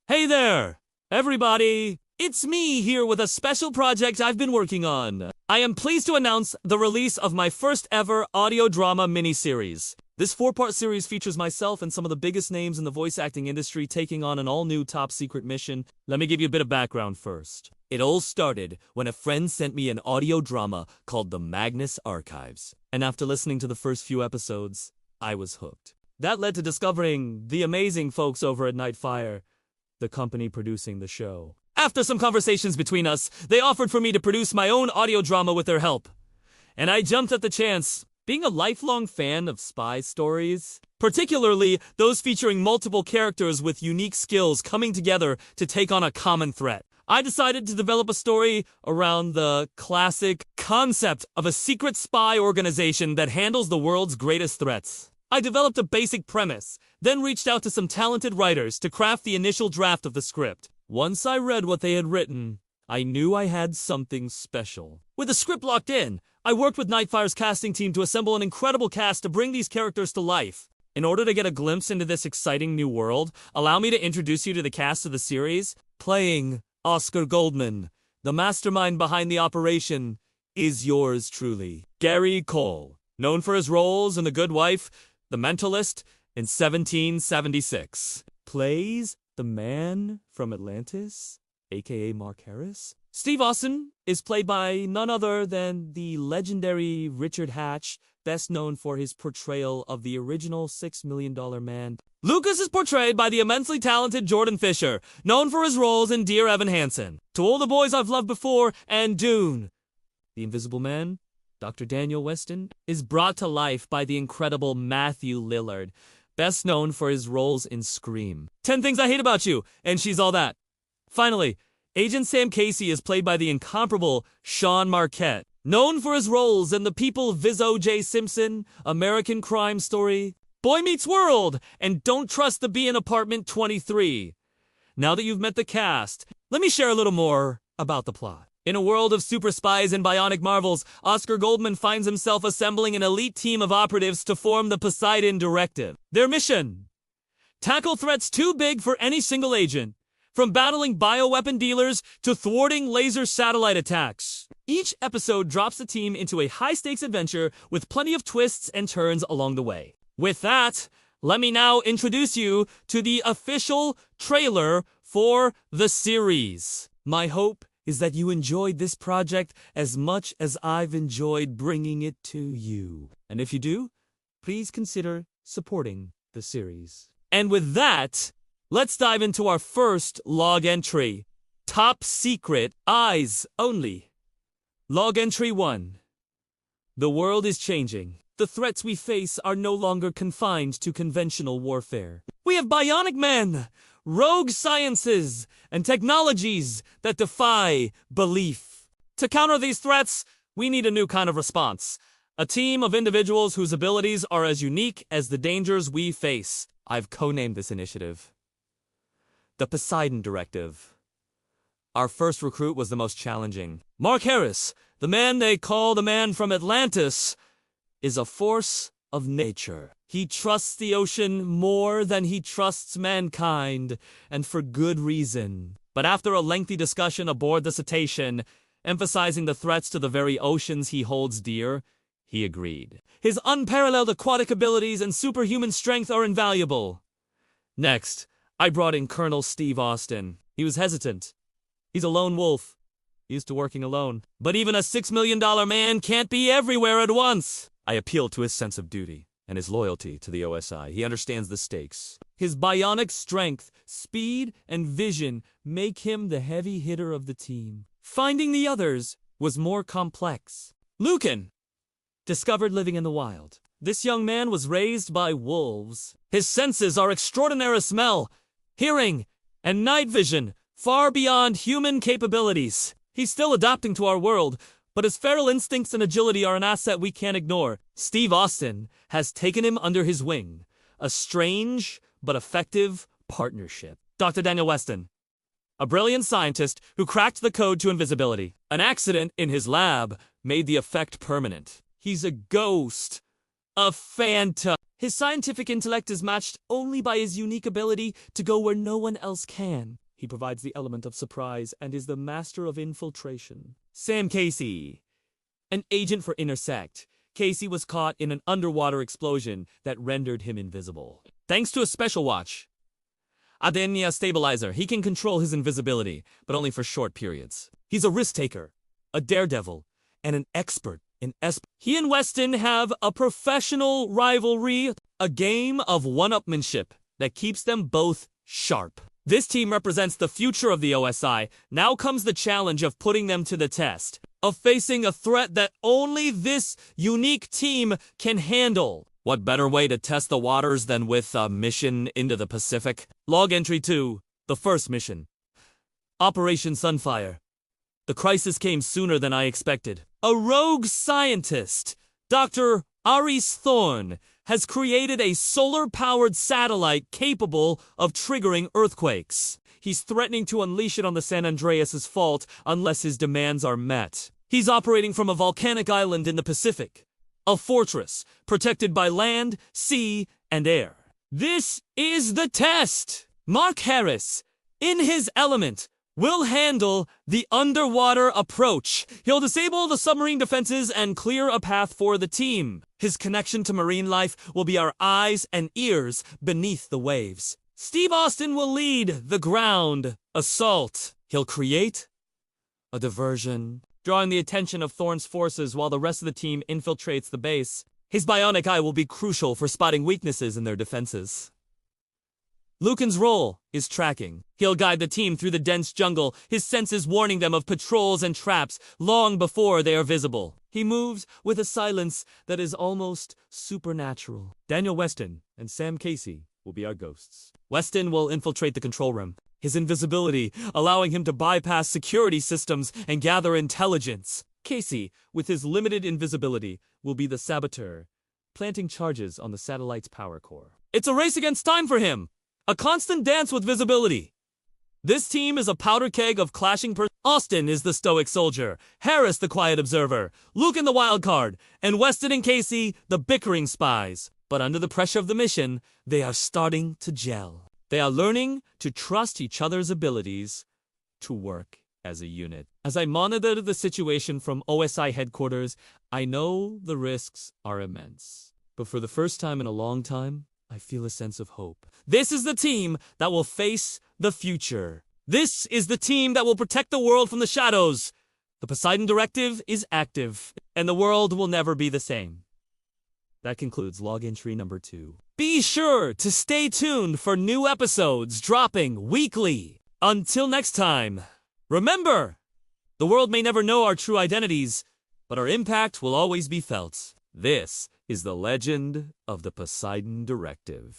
Hey there, everybody! It's me here with a special project I've been working on. I am pleased to announce the release of my first ever audio drama miniseries. This 4-part series features myself and some of the biggest names in the voice acting industry taking on an all-new top-secret mission. Let me give you a bit of background first. It all started when a friend sent me an audio drama called The Magnus Archives. And after listening to the first few episodes, I was hooked. That led to discovering the amazing folks over at Nightfire, the company producing the show. After some conversations between us, they offered for me to produce my own audio drama with their help. And I jumped at the chance. Being a lifelong fan of spy stories, particularly those featuring multiple characters with unique skills coming together to take on a common threat, I decided to develop a story around the classic concept of a secret spy organization that handles the world's greatest threats. I developed a basic premise, then reached out to some talented writers to craft the initial draft of the script. Once I read what they had written, I knew I had something special. With the script locked in, I worked with Nightfire's casting team to assemble an incredible cast to bring these characters to life. In order to get a glimpse into this exciting new world, allow me to introduce you to the cast of the series. Playing Oscar Goldman, the mastermind behind the operation, is yours truly, Gary Cole, known for his roles in The Good Wife, The Mentalist, in 1776. Plays the man from Atlantis, aka Mark Harris. Steve Austin is played by none other than the legendary Richard Hatch, best known for his portrayal of the original $6 Million Man. Lucas is portrayed by the immensely talented Jordan Fisher, known for his roles in Dear Evan Hansen, To All the Boys I've Loved Before, and Dune. The Invisible Man, Dr. Daniel Weston, is brought to life by the incredible Matthew Lillard, best known for his roles in Scream. 10 Things I Hate About You, and She's All That. Finally, Agent Sam Casey is played by the incomparable Sean Marquette, known for his roles in The People Viz O.J. Simpson, American Crime Story, Boy Meets World, and Don't Trust the Bee in Apartment 23. Now that you've met the cast, let me share a little more about the plot. In a world of super spies and bionic marvels, Oscar Goldman finds himself assembling an elite team of operatives to form the Poseidon Directive. Their mission: tackle threats too big for any single agent, from battling bioweapon dealers to thwarting laser satellite attacks. Each episode drops the team into a high-stakes adventure with plenty of twists and turns along the way. With that, let me now introduce you to the official trailer for the series. My hope is that you enjoyed this project as much as I've enjoyed bringing it to you. And if you do, please consider supporting the series. And with that, let's dive into our first log entry. Top secret, eyes only. Log entry 1. The world is changing. The threats we face are no longer confined to conventional warfare. We have Bionic Man, rogue sciences, and technologies that defy belief. To counter these threats, we need a new kind of response. A team of individuals whose abilities are as unique as the dangers we face. I've codenamed this initiative the Poseidon Directive. Our first recruit was the most challenging. Mark Harris, the man they call the man from Atlantis, is a force of nature. He trusts the ocean more than he trusts mankind, and for good reason. But after a lengthy discussion aboard the Cetacean, emphasizing the threats to the very oceans he holds dear, he agreed. His unparalleled aquatic abilities and superhuman strength are invaluable. Next, I brought in Colonel Steve Austin. He was hesitant. He's a lone wolf, used to working alone. But even a $6 million man can't be everywhere at once. I appealed to his sense of duty and his loyalty to the OSI. He understands the stakes. His bionic strength, speed, and vision make him the heavy hitter of the team. Finding the others was more complex. Lucan, discovered living in the wild. This young man was raised by wolves. His senses are extraordinary smell, hearing, and night vision, far beyond human capabilities. He's still adapting to our world, but his feral instincts and agility are an asset we can't ignore. Steve Austin has taken him under his wing. A strange but effective partnership. Dr. Daniel Weston, a brilliant scientist who cracked the code to invisibility. An accident in his lab made the effect permanent. He's a ghost, A phantom. His scientific intellect is matched only by his unique ability to go where no one else can. He provides the element of surprise and is the master of infiltration. Sam Casey. An agent for Intersect. Casey was caught in an underwater explosion that rendered him invisible. Thanks to a special watch, Adenia Stabilizer, he can control his invisibility, but only for short periods. He's a risk-taker, a daredevil, and an expert in He and Weston have a professional rivalry, a game of one-upmanship that keeps them both sharp. This team represents the future of the OSI. Now comes the challenge of putting them to the test, of facing a threat that only this unique team can handle. What better way to test the waters than with a mission into the Pacific? Log entry 2, the first mission. Operation Sunfire. The crisis came sooner than I expected. A rogue scientist, Dr. Aris Thorne, has created a solar-powered satellite capable of triggering earthquakes. He's threatening to unleash it on the San Andreas' fault unless his demands are met. He's operating from a volcanic island in the Pacific, a fortress protected by land, sea, and air. This is the test. Mark Harris, in his element, will handle the underwater approach. He'll disable the submarine defenses and clear a path for the team. His connection to marine life will be our eyes and ears beneath the waves. Steve Austin will lead the ground assault. He'll create a diversion, drawing the attention of Thorne's forces while the rest of the team infiltrates the base. His bionic eye will be crucial for spotting weaknesses in their defenses. Lucan's role is tracking. He'll guide the team through the dense jungle, his senses warning them of patrols and traps long before they are visible. He moves with a silence that is almost supernatural. Daniel Weston and Sam Casey will be our ghosts. Weston will infiltrate the control room, his invisibility allowing him to bypass security systems and gather intelligence. Casey, with his limited invisibility, will be the saboteur, planting charges on the satellite's power core. It's a race against time for him. A constant dance with visibility. This team is a powder keg of clashing Austin is the stoic soldier, Harris the quiet observer, Lucan the wild card, and Weston and Casey the bickering spies. But under the pressure of the mission, they are starting to gel. They are learning to trust each other's abilities to work as a unit. As I monitor the situation from OSI headquarters, I know the risks are immense. But for the first time in a long time, I feel a sense of hope. This is the team that will face the future. This is the team that will protect the world from the shadows. The Poseidon Directive is active, and the world will never be the same. That concludes log entry number 2. Be sure to stay tuned for new episodes dropping weekly. Until next time, remember, the world may never know our true identities, but our impact will always be felt. This is the legend of the Poseidon Directive.